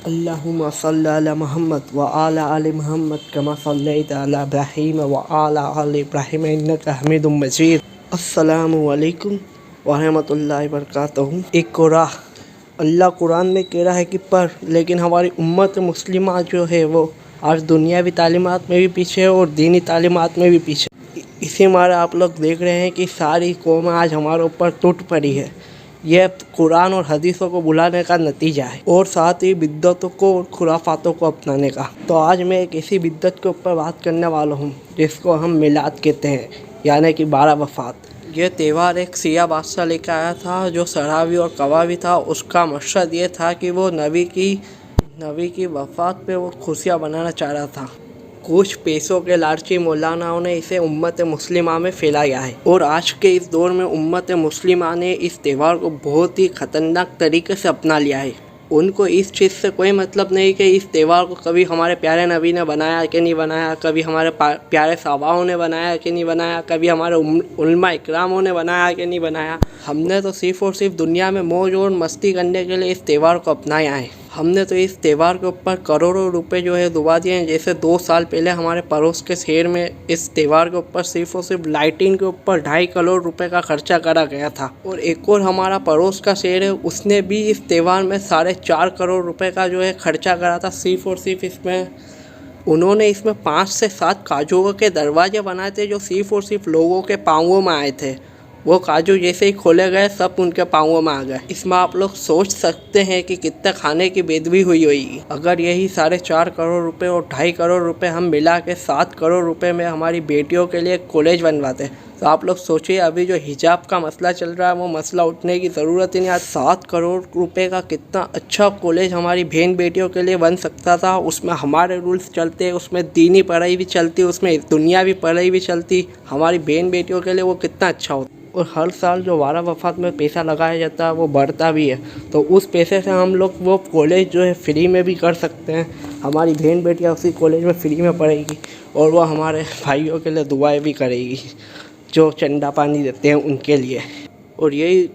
अल्लाहुम्मा सल्ली अला मुहम्मद व आला आलि मुहम्मद कमा सल्लैता अला इब्राहीम व आला आलि इब्राहीम इन्नका हमीदुम मजीद। अस्सलामु अलैकुम व रहमतुल्लाहि व बरकातहू। एक राह अल्लाह कुरान में कह रहा है कि पढ़, लेकिन हमारी उम्मत मुस्लिमा जो है वो आज दुनियावी तालीमात में भी पीछे है और दीनी तालीमात में भी पीछे। इसी मारे आप लोग देख रहे हैं कि सारी कौम आज हमारे ऊपर टूट पड़ी है। यह कुरान और हदीसों को बुलाने का नतीजा है और साथ ही बिद्दतों को और खुराफातों को अपनाने का। तो आज मैं एक ऐसी बिद्दत के ऊपर बात करने वाला हूँ जिसको हम मिलाद कहते हैं, यानी कि 12 वफ़ात। यह त्यौहार एक सिया बादशाह लेकर आया था जो सरावी और कवावी था। उसका मकसद ये था कि वो नबी की वफ़ात पे वो खुशियाँ बनाना चाह रहा था। कुछ पैसों के लालची मौलानाओं ने इसे उम्मत मुस्लिमा में फैलाया है और आज के इस दौर में उम्मत मुस्लिमा ने इस त्यौहार को बहुत ही ख़तरनाक तरीके से अपना लिया है। उनको इस चीज़ से कोई मतलब नहीं कि इस त्यौहार को कभी हमारे प्यारे नबी ने बनाया कि नहीं बनाया, कभी हमारे प्यारे सहाबाओं ने बनाया कि नहीं बनाया, कभी हमारे उलमा इकरामों ने बनाया कि नहीं बनाया। हमने तो सिर्फ़ और सिर्फ दुनिया में मौज और मस्ती करने के लिए इस त्यौहार को अपनाया है। हमने तो इस त्यौहार के ऊपर करोड़ों रुपए जो है डुबा दिए हैं। जैसे 2 साल पहले हमारे पड़ोस के शहर में इस त्यौहार के ऊपर सिर्फ और सिर्फ लाइटिंग के ऊपर 2.5 करोड़ रुपए का खर्चा करा गया था। और एक और हमारा पड़ोस का शहर है, उसने भी इस त्यौहार में 4.5 करोड़ रुपए का जो है खर्चा करा था। सिर्फ और सिर्फ उन्होंने इसमें 5 से 7 काजू के दरवाजे बनाए थे जो सिर्फ और सिर्फ लोगों के पाँवों में आए थे। वो काजू जैसे ही खोले गए सब उनके पाँवों में आ गए। इसमें आप लोग सोच सकते हैं कि कितना खाने की बेदबी हुई होगी। अगर यही 4.5 करोड़ रुपए और 2.5 करोड़ रुपए हम मिला के 7 करोड़ रुपए में हमारी बेटियों के लिए कॉलेज बनवाते, तो आप लोग सोचिए अभी जो हिजाब का मसला चल रहा है वो मसला उठने की ज़रूरत ही नहीं। आज 7 करोड़ रुपए का कितना अच्छा कॉलेज हमारी बहन बेटियों के लिए बन सकता था। उसमें हमारे रूल्स चलते, उसमें दीनी पढ़ाई भी चलती, उसमें दुनियावी पढ़ाई भी चलती। हमारी बहन बेटियों के लिए वो कितना अच्छा होता। और हर साल जो 12 वफ़ात में पैसा लगाया जाता है वो बढ़ता भी है, तो उस पैसे से हम लोग वो कॉलेज जो है फ्री में भी कर सकते हैं। हमारी बहन बेटियाँ उसी कॉलेज में फ्री में पढ़ेगी और वो हमारे भाइयों के लिए दुआएं भी करेगी जो चंदा पानी देते हैं उनके लिए। और यही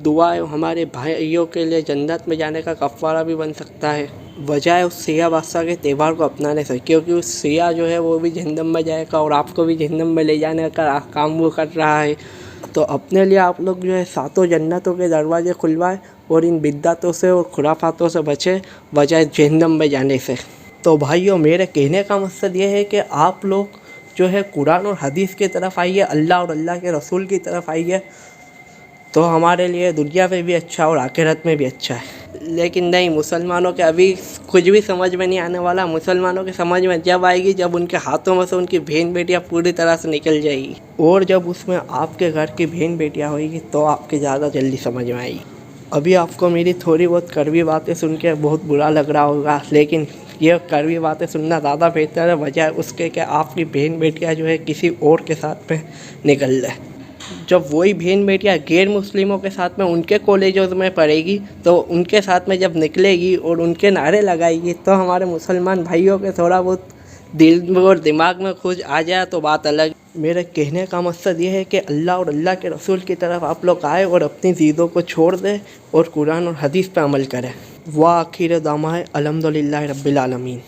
दुआएं हमारे भाइयों के लिए जन्नत में जाने का कफ़ारा भी बन सकता है, बजाय उस सिया बादशाह के त्यौहार को अपनाने से। क्योंकि उस सिया जो है वो भी जहन्नम में जाएगा और आपको भी जहन्नम में ले जाने का काम वो कर रहा है। तो अपने लिए आप लोग जो है 7 जन्नतों के दरवाजे खुलवाए और इन बिद्दातों से और खुराफातों से बचे, बजाय जहन्नम में जाने से। तो भाइयों, मेरे कहने का मकसद ये है कि आप लोग जो है कुरान और हदीस की तरफ आइए, अल्लाह और अल्लाह के रसूल की तरफ आइए, तो हमारे लिए दुनिया में भी अच्छा और आखिरत में भी अच्छा है। लेकिन नहीं, मुसलमानों के अभी कुछ भी समझ में नहीं आने वाला। मुसलमानों के समझ में जब आएगी जब उनके हाथों में से उनकी बहन बेटियां पूरी तरह से निकल जाएगी, और जब उसमें आपके घर की बहन बेटियां होगी तो आपके ज़्यादा जल्दी समझ में आएगी। अभी आपको मेरी थोड़ी बहुत कड़वी बातें सुन के बहुत बुरा लग रहा होगा, लेकिन ये कड़वी बातें सुनना ज़्यादा बेहतर है बजाय उसके कि आपकी बहन बेटियाँ जो है किसी और के साथ में निकल जाए। जब वही बहन बेटियाँ गैर मुस्लिमों के साथ में उनके कॉलेजों में पढ़ेगी तो उनके साथ में जब निकलेगी और उनके नारे लगाएगी तो हमारे मुसलमान भाइयों के थोड़ा बहुत दिल और दिमाग में खुश आ जाए तो बात अलग। मेरे कहने का मकसद ये है कि अल्लाह और अल्लाह के रसूल की तरफ आप लोग आए और अपनी ज़िद्दों को छोड़ दें और कुरान और हदीस पर अमल करें। वाह आखिर दामा है, अल्हम्दुलिल्लाह रब्बिल आलमीन।